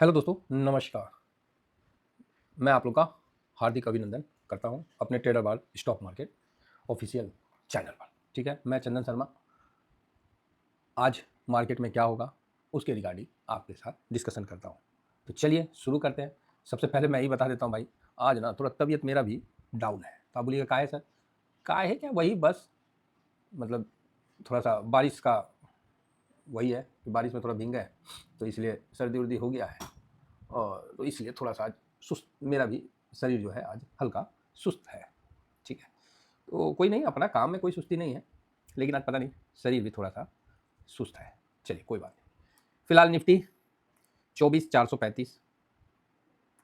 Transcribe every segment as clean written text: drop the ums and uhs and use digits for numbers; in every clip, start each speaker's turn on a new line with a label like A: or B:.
A: Hello दोस्तों, नमस्कार। मैं आप लोग का हार्दिक अभिनंदन करता हूं अपने ट्रेडर बार स्टॉक मार्केट ऑफिशियल चैनल पर। ठीक है, मैं चंदन शर्मा। आज मार्केट में क्या होगा उसके रिगार्डिंग आपके साथ डिस्कशन करता हूं। तो चलिए शुरू करते हैं। सबसे पहले मैं ही बता देता हूं भाई, आज ना थोड़ा तबीयत मेरा भी डाउन है। तो आप बोलिएगा काहे सर? काहे क्या, वही बस मतलब थोड़ा सा बारिश का वही है कि बारिश में थोड़ा भीग गए, तो इसलिए सर्दी उर्दी हो गया है। और तो इसलिए थोड़ा सा आज सुस्त मेरा भी शरीर जो है आज हल्का सुस्त है। ठीक है, तो कोई नहीं, अपना काम में कोई सुस्ती नहीं है, लेकिन आज पता नहीं शरीर भी थोड़ा सा सुस्त है। चलिए कोई बात नहीं। फिलहाल निफ्टी 24,435।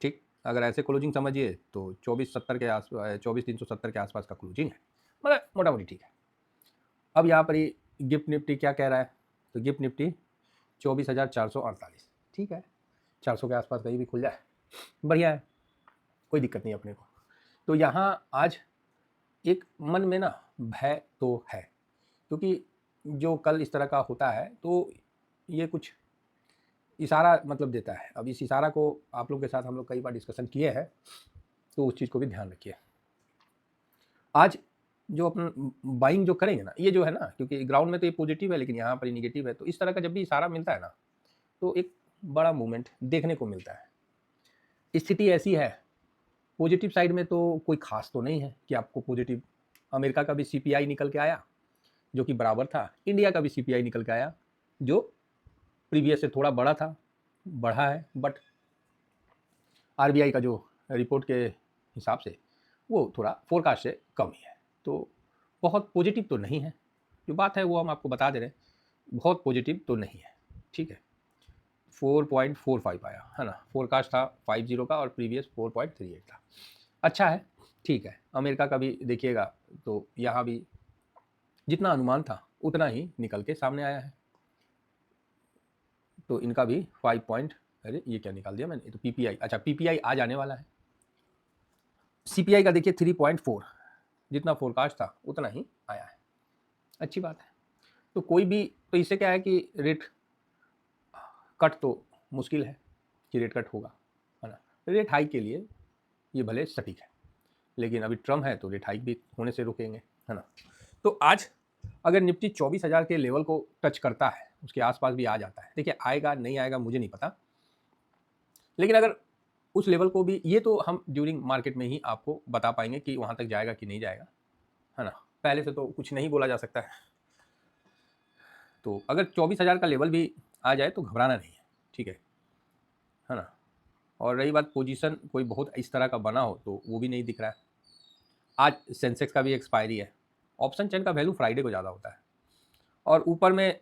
A: ठीक, अगर ऐसे क्लोजिंग समझिए तो 24,70 के आस 24,370 के आसपास का क्लोजिंग है, मतलब मोटा मोटी ठीक है। अब यहाँ पर ही गिफ्ट निफ्टी क्या कह रहा है? तो गिफ्ट निफ्टी 24,448। ठीक है, 400 के आसपास कहीं भी खुल जाए बढ़िया है, कोई दिक्कत नहीं अपने को। तो यहाँ आज एक मन में ना भय तो है, क्योंकि जो कल इस तरह का होता है तो ये कुछ इशारा मतलब देता है। अब इस इशारा को आप लोग के साथ हम लोग कई बार डिस्कशन किए हैं, तो उस चीज़ को भी ध्यान रखिए। आज जो अपन बाइंग जो करेंगे ना, ये जो है ना, क्योंकि ग्राउंड में तो ये पॉजिटिव है लेकिन यहाँ पर निगेटिव है, तो इस तरह का जब भी इशारा मिलता है ना, तो एक बड़ा मूवमेंट देखने को मिलता है। स्थिति ऐसी है, पॉजिटिव साइड में तो कोई खास तो नहीं है कि आपको पॉजिटिव। अमेरिका का भी सीपीआई निकल के आया जो कि बराबर था, इंडिया का भी सीपीआई निकल के आया जो प्रीवियस से थोड़ा बड़ा था, बढ़ा है, बट आरबीआई का जो रिपोर्ट के हिसाब से वो थोड़ा फोरकास्ट से कम ही है। तो बहुत पॉजिटिव तो नहीं है, जो बात है वो हम आपको बता दे रहे हैं, बहुत पॉजिटिव तो नहीं है। ठीक है, 4.45 आया है ना, फोरकास्ट था 50 का और प्रीवियस 4.38 था। अच्छा है, ठीक है। अमेरिका का भी देखिएगा तो यहाँ भी जितना अनुमान था उतना ही निकल के सामने आया है। तो इनका भी 5 पॉइंट, अरे ये क्या निकाल दिया मैंने, ये तो पीपीआई, अच्छा पीपीआई आज आने वाला है। सीपीआई का देखिए 3.4, जितना फोरकास्ट था उतना ही आया है, अच्छी बात है। तो कोई भी, तो इससे क्या है कि रेट कट तो मुश्किल है कि रेट कट होगा, है ना। रेट हाइक के लिए ये भले सटीक है, लेकिन अभी ट्रम्प है तो रेट हाइक भी होने से रुकेंगे, है ना। तो आज अगर निफ्टी 24,000 के लेवल को टच करता है, उसके आसपास भी आ जाता है, देखिए आएगा नहीं आएगा मुझे नहीं पता, लेकिन अगर उस लेवल को भी, ये तो हम ड्यूरिंग मार्केट में ही आपको बता पाएंगे कि वहां तक जाएगा कि नहीं जाएगा, है ना। पहले से तो कुछ नहीं बोला जा सकता है। तो अगर 24,000 का लेवल भी आ जाए तो घबराना नहीं है, ठीक है ना। और रही बात पोजीशन कोई बहुत इस तरह का बना हो तो वो भी नहीं दिख रहा है। आज सेंसेक्स का भी एक्सपायरी है। ऑप्शन चेन का वैल्यू फ्राइडे को ज़्यादा होता है, और ऊपर में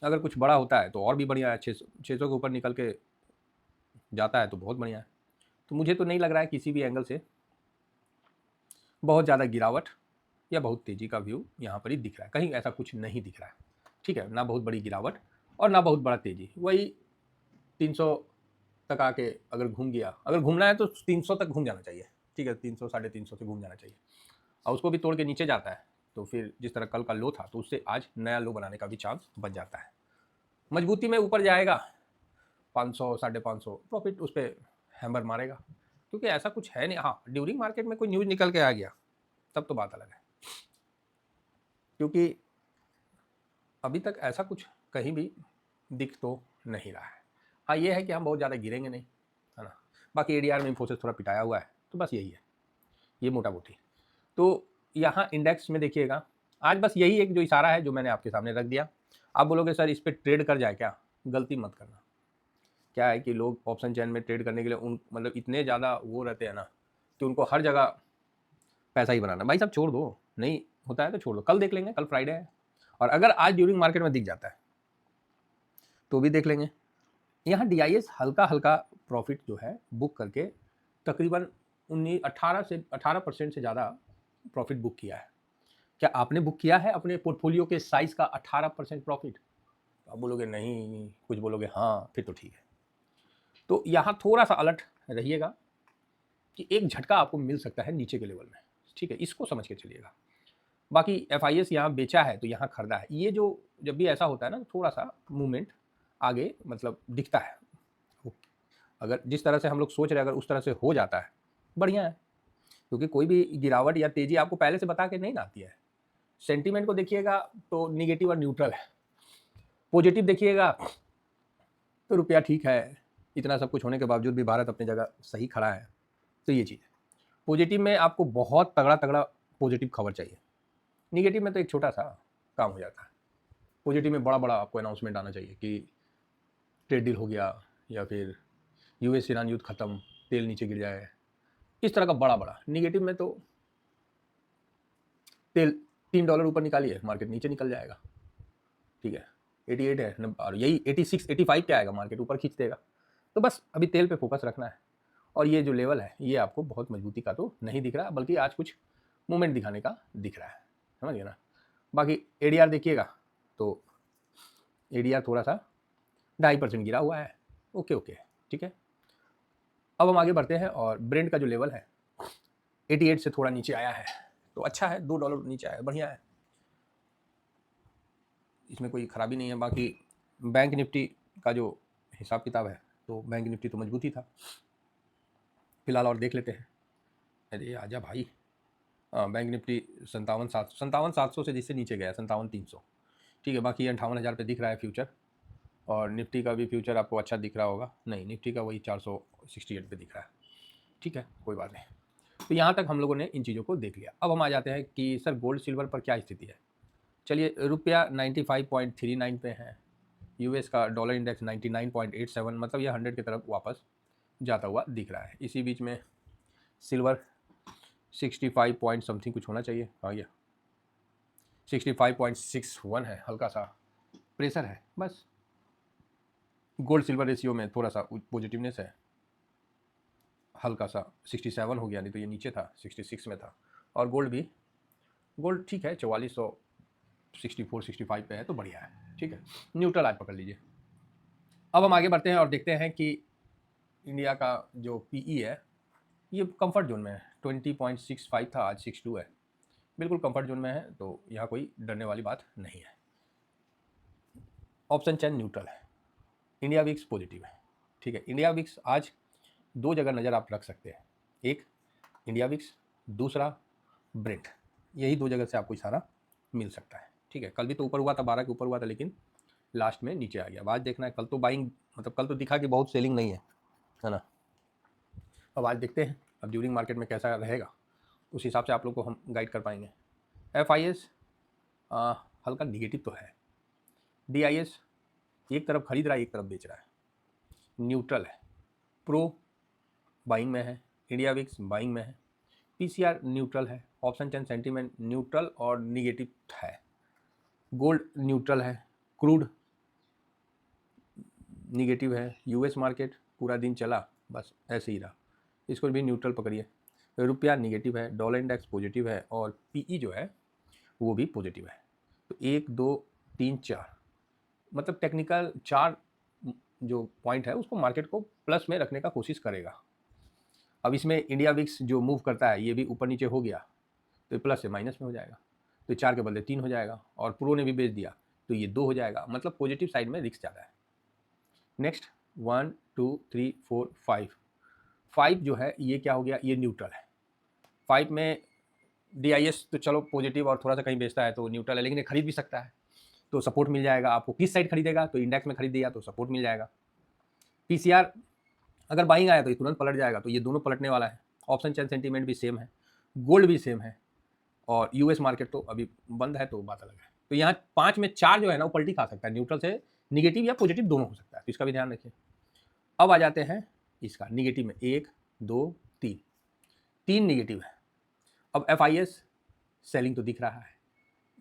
A: अगर कुछ बड़ा होता है तो और भी बढ़िया है। 600 के ऊपर निकल के जाता है तो बहुत बढ़िया है। तो मुझे तो नहीं लग रहा है किसी भी एंगल से बहुत ज़्यादा गिरावट या बहुत तेज़ी का व्यू यहाँ पर ही दिख रहा है, कहीं ऐसा कुछ नहीं दिख रहा है। ठीक है, ना बहुत बड़ी गिरावट और ना बहुत बड़ा तेज़ी, वही 300 तक आके अगर घूम गया, अगर घूमना है तो 300 तक घूम जाना चाहिए। ठीक है, 300 350 से घूम जाना चाहिए, और उसको भी तोड़ के नीचे जाता है तो फिर जिस तरह कल का लो था तो उससे आज नया लो बनाने का भी चांस बच जाता है। मजबूती में ऊपर जाएगा 500 550 प्रॉफिट उस पर हैमर मारेगा, क्योंकि ऐसा कुछ है नहीं। हाँ, ड्यूरिंग मार्केट में कोई न्यूज़ निकल के आ गया तब तो बात अलग है, क्योंकि अभी तक ऐसा कुछ कहीं भी दिख तो नहीं रहा है। हाँ, ये है कि हम बहुत ज़्यादा गिरेंगे नहीं, है ना। बाकी एडीआर में इन्फोसिस थोड़ा पिटाया हुआ है, तो बस यही है, ये मोटा मोटी। तो यहाँ इंडेक्स में देखिएगा आज बस यही एक जो इशारा है जो मैंने आपके सामने रख दिया। आप बोलोगे सर इस पर ट्रेड कर जाए क्या? गलती मत करना। क्या है कि लोग ऑप्शन चैन में ट्रेड करने के लिए उन मतलब इतने ज़्यादा वो रहते हैं ना कि उनको हर जगह पैसा ही बनाना। भाई साहब छोड़ दो, नहीं होता है तो छोड़ दो, कल देख लेंगे, कल फ्राइडे है। और अगर आज ड्यूरिंग मार्केट में दिख जाता है तो भी देख लेंगे। यहाँ डीआईएस हल्का हल्का प्रॉफिट जो है बुक करके तकरीबन 18% से ज़्यादा प्रॉफिट बुक किया है। क्या आपने बुक किया है अपने पोर्टफोलियो के साइज का 18% प्रॉफिट? आप बोलोगे नहीं, कुछ बोलोगे हाँ, फिर तो ठीक है। तो यहाँ थोड़ा सा अलर्ट रहिएगा कि एक झटका आपको मिल सकता है नीचे के लेवल में, ठीक है, इसको समझ के चलिएगा। बाकी एफ आई एस यहाँ बेचा है तो यहाँ खरीदा है। ये जो जब भी ऐसा होता है ना, थोड़ा सा मूवमेंट आगे मतलब दिखता है, अगर जिस तरह से हम लोग सोच रहे हैं अगर उस तरह से हो जाता है बढ़िया है, क्योंकि कोई भी गिरावट या तेजी आपको पहले से बता के नहीं आती है। सेंटीमेंट को देखिएगा तो निगेटिव और न्यूट्रल है, पॉजिटिव देखिएगा तो रुपया ठीक है, इतना सब कुछ होने के बावजूद भी भारत अपनी जगह सही खड़ा है। तो ये चीज़ है, पॉजिटिव में आपको बहुत तगड़ा तगड़ा पॉजिटिव खबर चाहिए, निगेटिव में तो एक छोटा सा काम हो जाता है। पॉजिटिव में बड़ा बड़ा आपको अनाउंसमेंट आना चाहिए कि ट्रेड डील हो गया, या फिर यूएस ईरान युद्ध खत्म, तेल नीचे गिर जाए, इस तरह का बड़ा बड़ा। निगेटिव में तो तेल $3 ऊपर निकालिए मार्केट नीचे निकल जाएगा, ठीक है 88 है और यही 86 85 पे आएगा मार्केट ऊपर खींच देगा। तो बस अभी तेल पे फोकस रखना है, और ये जो लेवल है ये आपको बहुत मजबूती का तो नहीं दिख रहा, बल्कि आज कुछ मूवमेंट दिखाने का दिख रहा है, समझ गए ना। बाकी एडीआर देखिएगा तो एडीआर थोड़ा सा 2.5% गिरा हुआ है, ओके ओके ठीक है। अब हम आगे बढ़ते हैं और ब्रेंट का जो लेवल है 88 से थोड़ा नीचे आया है, तो अच्छा है, $2 नीचे आया, बढ़िया है, इसमें कोई खराबी नहीं है। बाकी बैंक निफ्टी का जो हिसाब किताब है तो बैंक निफ्टी तो मजबूती था फिलहाल, और देख लेते हैं। अरे आजा भाई, बैंक निफ्टी 57,700 से जिससे नीचे गया 57,300, ठीक है। बाकी 58,000 पे दिख रहा है फ्यूचर, और निफ्टी का भी फ्यूचर आपको अच्छा दिख रहा होगा, नहीं निफ्टी का वही 468 पे दिख रहा है, ठीक है कोई बात नहीं। तो यहाँ तक हम लोगों ने इन चीज़ों को देख लिया। अब हम आ जाते हैं कि सर गोल्ड सिल्वर पर क्या स्थिति है। चलिए, रुपया 95.39 पे है, यूएस का डॉलर इंडेक्स 99.87, मतलब यह 100 की तरफ वापस जाता हुआ दिख रहा है। इसी बीच में सिल्वर 65 पॉइंट समथिंग कुछ होना चाहिए, हाँ ये 65.61 है, हल्का सा प्रेशर है बस। गोल्ड सिल्वर रेशियो में थोड़ा सा पॉजिटिवनेस है, हल्का सा 67 हो गया, नहीं तो ये नीचे था 66 में था। और गोल्ड ठीक है 4464-65 पे है, तो बढ़िया है, ठीक है, न्यूट्रल आज पकड़ लीजिए। अब हम आगे बढ़ते हैं और देखते हैं कि इंडिया का जो पीई है ये कंफर्ट जोन में है, 20.65 था, आज 62 है, बिल्कुल कंफर्ट जोन में है, तो यहाँ कोई डरने वाली बात नहीं है। ऑप्शन चेन न्यूट्रल है, इंडिया विक्स पॉजिटिव है, ठीक है। इंडिया विक्स आज दो जगह नज़र आप रख सकते हैं, एक इंडिया विक्स, दूसरा ब्रेंट, यही दो जगह से आपको इशारा मिल सकता है, ठीक है। कल भी तो ऊपर हुआ था, 12 के ऊपर हुआ था, लेकिन लास्ट में नीचे आ गया। अब आज देखना है, कल तो बाइंग, मतलब कल तो दिखा कि बहुत सेलिंग नहीं है ना। अब आज देखते हैं अब ड्यूरिंग मार्केट में कैसा रहेगा, उस हिसाब से आप लोग को हम गाइड कर पाएंगे। FIS हल्का निगेटिव तो है, DIS एक तरफ खरीद रहा है एक तरफ बेच रहा है, न्यूट्रल है, प्रो बाइंग में है, इंडिया विक्स बाइंग में है, PCR न्यूट्रल है, ऑप्शन चेन सेंटीमेंट न्यूट्रल और निगेटिव है, गोल्ड न्यूट्रल है, क्रूड निगेटिव है, यूएस मार्केट पूरा दिन चला बस ऐसे ही रहा, इसको भी न्यूट्रल पकड़िए, रुपया निगेटिव है, डॉलर इंडेक्स पॉजिटिव है, और पीई जो है वो भी पॉजिटिव है। तो 1 2 3 4 मतलब टेक्निकल 4 जो पॉइंट है उसको मार्केट को प्लस में रखने का कोशिश करेगा। अब इसमें इंडिया विक्स जो मूव करता है ये भी ऊपर नीचे हो गया तो प्लस से माइनस में हो जाएगा, तो 4 के बदले 3 हो जाएगा, और प्रो ने भी बेच दिया तो ये 2 हो जाएगा, मतलब पॉजिटिव साइड में रिस्क ज़्यादा है। नेक्स्ट 1 2 3 4 5 जो है ये क्या हो गया, ये न्यूट्रल है। 5 में DIS तो चलो पॉजिटिव और थोड़ा सा कहीं बेचता है तो न्यूट्रल है, लेकिन ये खरीद भी सकता है तो सपोर्ट मिल जाएगा आपको। किस साइड खरीदेगा, तो इंडेक्स में खरीद दिया तो सपोर्ट मिल जाएगा। PCR अगर बाइंग आया तो ये तुरंत पलट जाएगा, तो ये दोनों पलटने वाला है। ऑप्शन चेन सेंटीमेंट भी सेम है, गोल्ड भी सेम है, और यूएस मार्केट तो अभी बंद है तो बात अलग है। तो यहाँ 5 में 4 जो है ना वो पलटी खा सकता है, न्यूट्रल से निगेटिव या पॉजिटिव दोनों हो सकता है, तो इसका भी ध्यान रखिए। अब आ जाते हैं इसका निगेटिव में, 1 2 3 निगेटिव है। अब FIS सेलिंग तो दिख रहा है,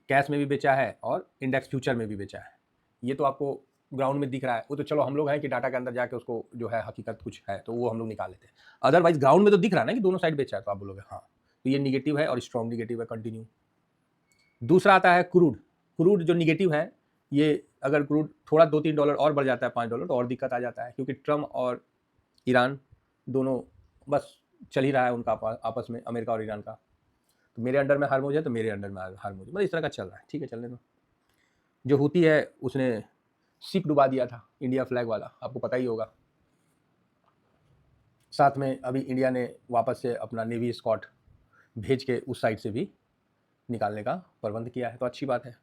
A: कैश में भी बेचा है और इंडेक्स फ्यूचर में भी बेचा है, ये तो आपको ग्राउंड में दिख रहा है। वो तो चलो हम लोग हैं कि डाटा के अंदर जाके उसको जो है हकीकत कुछ है तो वो हम लोग निकाल लेते हैं, अदरवाइज ग्राउंड में तो दिख रहा है ना कि दोनों साइड बेचा है, तो आप बोलोगे हाँ तो ये निगेटिव है और स्ट्रॉन्ग निगेटिव है, कंटिन्यू। दूसरा आता है क्रूड जो निगेटिव है, ये अगर क्रूड थोड़ा $2-3 और बढ़ जाता है, $5 तो और दिक्कत आ जाता है, क्योंकि ट्रम्प और ईरान दोनों बस चल ही रहा है उनका आपस में, अमेरिका और ईरान का। तो मेरे अंडर में हार्मोज है तो मेरे अंडर में हार्मोज, मतलब इस तरह का चल रहा है, ठीक है चलने दो। जो हूती है उसने शिप डुबा दिया था, इंडिया फ्लैग वाला, आपको पता ही होगा। साथ में अभी इंडिया ने वापस से अपना नेवी स्क्वाड भेज के उस साइड से भी निकालने का प्रबंध किया है, तो अच्छी बात है।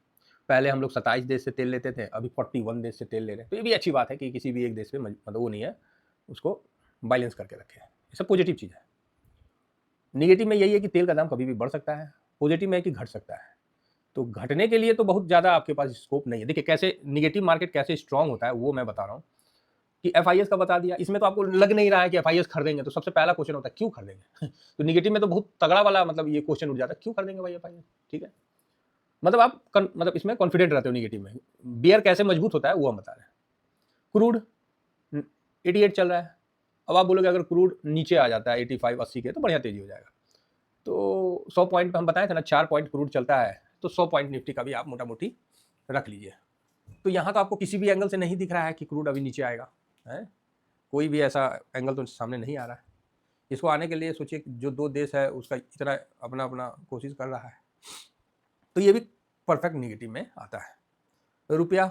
A: पहले हम लोग 27 देश से तेल लेते थे, अभी 41 देश से तेल ले रहे हैं, तो ये भी अच्छी बात है कि किसी भी एक देश पे मतलब वो नहीं है, उसको बैलेंस करके रखे। ये सब पॉजिटिव चीज़ है। निगेटिव में यही है कि तेल का दाम कभी भी बढ़ सकता है, पॉजिटिव में है कि घट सकता है। तो घटने के लिए तो बहुत ज़्यादा आपके पास स्कोप नहीं है। देखिए कैसे निगेटिव मार्केट कैसे स्ट्रांग होता है वो मैं बता रहा हूँ कि FIS का बता दिया, इसमें तो आपको लग नहीं रहा है कि FIS खरीदेंगे, तो सबसे पहला क्वेश्चन होता है क्यों खरीदेंगे तो निगेटिव में तो बहुत तगड़ा वाला मतलब ये क्वेश्चन उठ जाता है, क्यों खरीदेंगे भाई FIS, ठीक है। मतलब आप मतलब इसमें कॉन्फिडेंट रहते हो निगेटिव में। बियर कैसे मजबूत होता है वो हम बता रहे हैं। क्रूड 88 चल रहा है, अब आप बोलोगे अगर क्रूड नीचे आ जाता है 85-80 के तो बढ़िया तेजी हो जाएगा। तो 100 पॉइंट पे हम बताए थे ना, 4 पॉइंट क्रूड चलता है, तो 100 पॉइंट निफ्टी का भी आप मोटा मोटी रख लीजिए। तो यहाँ तो आपको किसी भी एंगल से नहीं दिख रहा है कि क्रूड अभी नीचे आएगा, है कोई भी ऐसा एंगल तो सामने नहीं आ रहा है। इसको आने के लिए सोचिए जो 2 देश है उसका इतना अपना अपना कोशिश कर रहा है, तो ये भी परफेक्ट निगेटिव में आता है। रुपया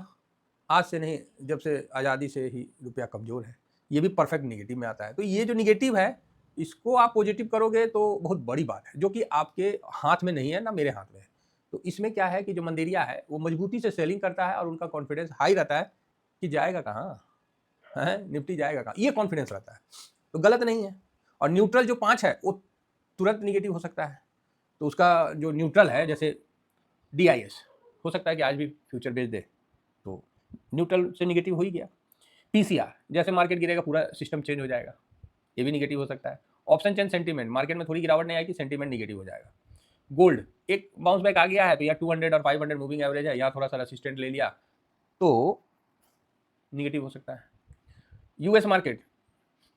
A: आज से नहीं, जब से आज़ादी से ही रुपया कमज़ोर है, ये भी परफेक्ट निगेटिव में आता है। तो ये जो निगेटिव है इसको आप पॉजिटिव करोगे तो बहुत बड़ी बात है, जो कि आपके हाथ में नहीं है ना मेरे हाथ में है। तो इसमें क्या है कि जो मंदेरिया है वो मजबूती से सेलिंग करता है और उनका कॉन्फिडेंस हाई रहता है कि जाएगा कहाँ, है निफ्टी जाएगा कहाँ, ये कॉन्फिडेंस रहता है, तो गलत नहीं है। और न्यूट्रल जो 5 है वो तुरंत निगेटिव हो सकता है, तो उसका जो न्यूट्रल है जैसे DIS हो सकता है कि आज भी फ्यूचर बेच दे, तो न्यूट्रल से निगेटिव हो ही गया। PCR जैसे मार्केट गिरेगा पूरा सिस्टम चेंज हो जाएगा, ये भी निगेटिव हो सकता है। ऑप्शन चेंज सेंटीमेंट, मार्केट में थोड़ी गिरावट नहीं आएगी, सेंटीमेंट निगेटिव हो जाएगा। गोल्ड एक बाउंस बैक आ गया है भैया, 200 और 500 मूविंग एवरेज है, यहाँ थोड़ा सा रेसिस्टेंट ले लिया तो निगेटिव हो सकता है। US मार्केट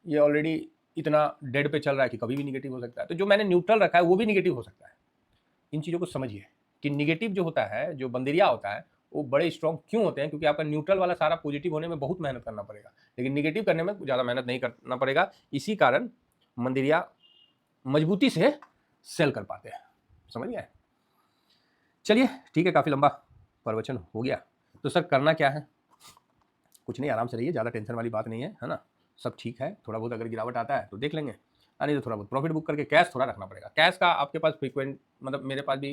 A: ये ऑलरेडी इतना डेड पे चल रहा है कि कभी भी निगेटिव हो सकता है, तो जो मैंने न्यूट्रल रखा है वो भी निगेटिव हो सकता है। इन चीज़ों को समझिए कि निगेटिव जो होता है, जो बंदरिया होता है, वो बड़े स्ट्रॉन्ग क्यों होते हैं, क्योंकि आपका न्यूट्रल वाला सारा पॉजिटिव होने में बहुत मेहनत करना पड़ेगा, लेकिन निगेटिव करने में ज़्यादा मेहनत नहीं करना पड़ेगा। इसी कारण मंदिरिया मजबूती से सेल कर पाते हैं, समझ गए। चलिए ठीक है, काफ़ी लंबा प्रवचन हो गया। तो सर करना क्या है, कुछ नहीं, आराम से रहिए, ज़्यादा टेंशन वाली बात नहीं है ना, सब ठीक है। थोड़ा बहुत अगर गिरावट आता है तो देख लेंगे, नहीं तो थोड़ा बहुत प्रॉफिट बुक करके कैश थोड़ा रखना पड़ेगा। कैश का आपके पास फ्रीक्वेंट, मतलब मेरे पास भी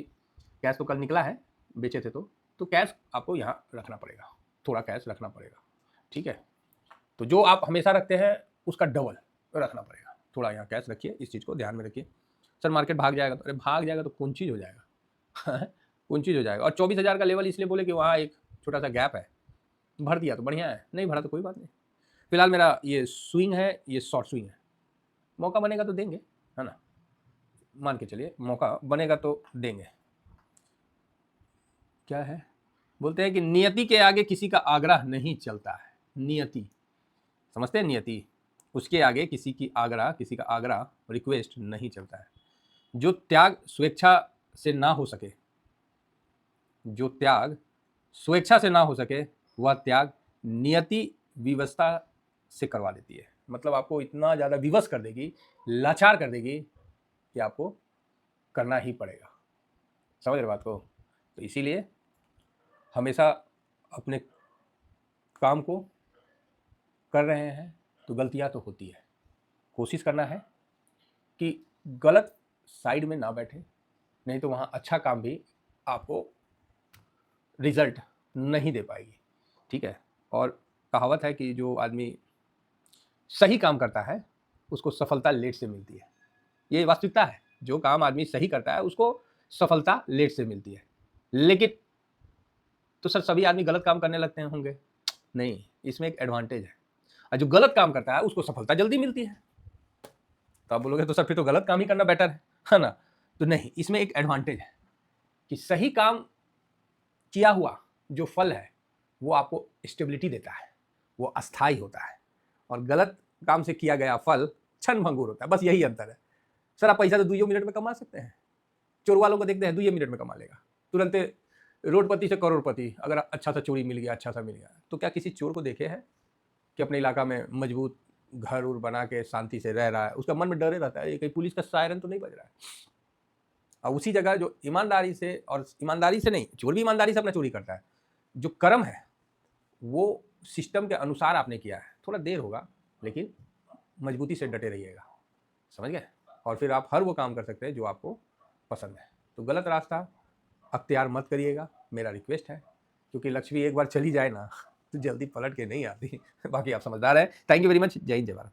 A: कैश तो कल निकला है, बेचे थे तो कैश आपको यहाँ रखना पड़ेगा, थोड़ा कैश रखना पड़ेगा, ठीक है। तो जो आप हमेशा रखते हैं उसका डबल रखना पड़ेगा, थोड़ा यहाँ कैश रखिए, इस चीज़ को ध्यान में रखिए। सर मार्केट भाग जाएगा, तो अरे भाग जाएगा तो कौन चीज़ हो जाएगा कौन चीज़ हो जाएगा। और 24,000 का लेवल इसलिए बोले कि वहाँ एक छोटा सा गैप है, भर दिया तो बढ़िया है, नहीं भरा तो कोई बात नहीं। फिलहाल मेरा ये स्विंग है, ये शॉर्ट स्विंग है, मौका बनेगा तो देंगे, है ना, मान के चलिए मौका बनेगा तो देंगे। क्या है, बोलते हैं कि नियति के आगे किसी का आग्रह नहीं चलता है। नियति समझते हैं, नियति, उसके आगे किसी की आग्रह, किसी का आग्रह रिक्वेस्ट नहीं चलता है। जो त्याग स्वेच्छा से ना हो सके, जो त्याग स्वेच्छा से ना हो सके, वह त्याग नियति विवशता से करवा देती है। मतलब आपको इतना ज़्यादा विवश कर देगी, लाचार कर देगी कि आपको करना ही पड़ेगा, समझ रहे बात को। तो इसीलिए हमेशा अपने काम को कर रहे हैं तो गलतियां तो होती है, कोशिश करना है कि गलत साइड में ना बैठे, नहीं तो वहाँ अच्छा काम भी आपको रिजल्ट नहीं दे पाएगी, ठीक है। और कहावत है कि जो आदमी सही काम करता है उसको सफलता लेट से मिलती है, ये वास्तविकता है। जो काम आदमी सही करता है उसको सफलता लेट से मिलती है। लेकिन तो सर सभी आदमी गलत काम करने लगते हैं होंगे, नहीं, इसमें एक एडवांटेज है, और जो गलत काम करता है उसको सफलता जल्दी मिलती है। तो आप बोलोगे तो सर फिर तो गलत काम ही करना बेटर है ना, तो नहीं, इसमें एक एडवांटेज है कि सही काम किया हुआ जो फल है वो आपको स्टेबिलिटी देता है, वो अस्थाई होता है, और गलत काम से किया गया फल क्षण भंगुर होता है, बस यही अंतर है। सर आप पैसा तो 2 मिनट में कमा सकते हैं, चोर वालों को देखते हैं 2 मिनट में कमा लेगा, तुरंत रोडपति से करोड़पति, अगर अच्छा सा चोरी मिल गया, अच्छा सा मिल गया, तो क्या किसी चोर को देखे हैं कि अपने इलाका में मजबूत घर उर बना के शांति से रह रहा है, उसका मन में डरे रहता है कहीं पुलिस का सायरन तो नहीं बज रहा है। और उसी जगह जो ईमानदारी से, और ईमानदारी से नहीं, चोर भी ईमानदारी से अपना चोरी करता है, जो कर्म है वो सिस्टम के अनुसार आपने किया है, थोड़ा देर होगा लेकिन मजबूती से डटे रहिएगा, समझ गए? और फिर आप हर वो काम कर सकते हैं जो आपको पसंद है। तो गलत रास्ता अख्तियार मत करिएगा, मेरा रिक्वेस्ट है, क्योंकि लक्ष्मी एक बार चली जाए ना तो जल्दी पलट के नहीं आती। बाकी आप समझदार हैं। Thank you very much. जय हिंद, जय भारत।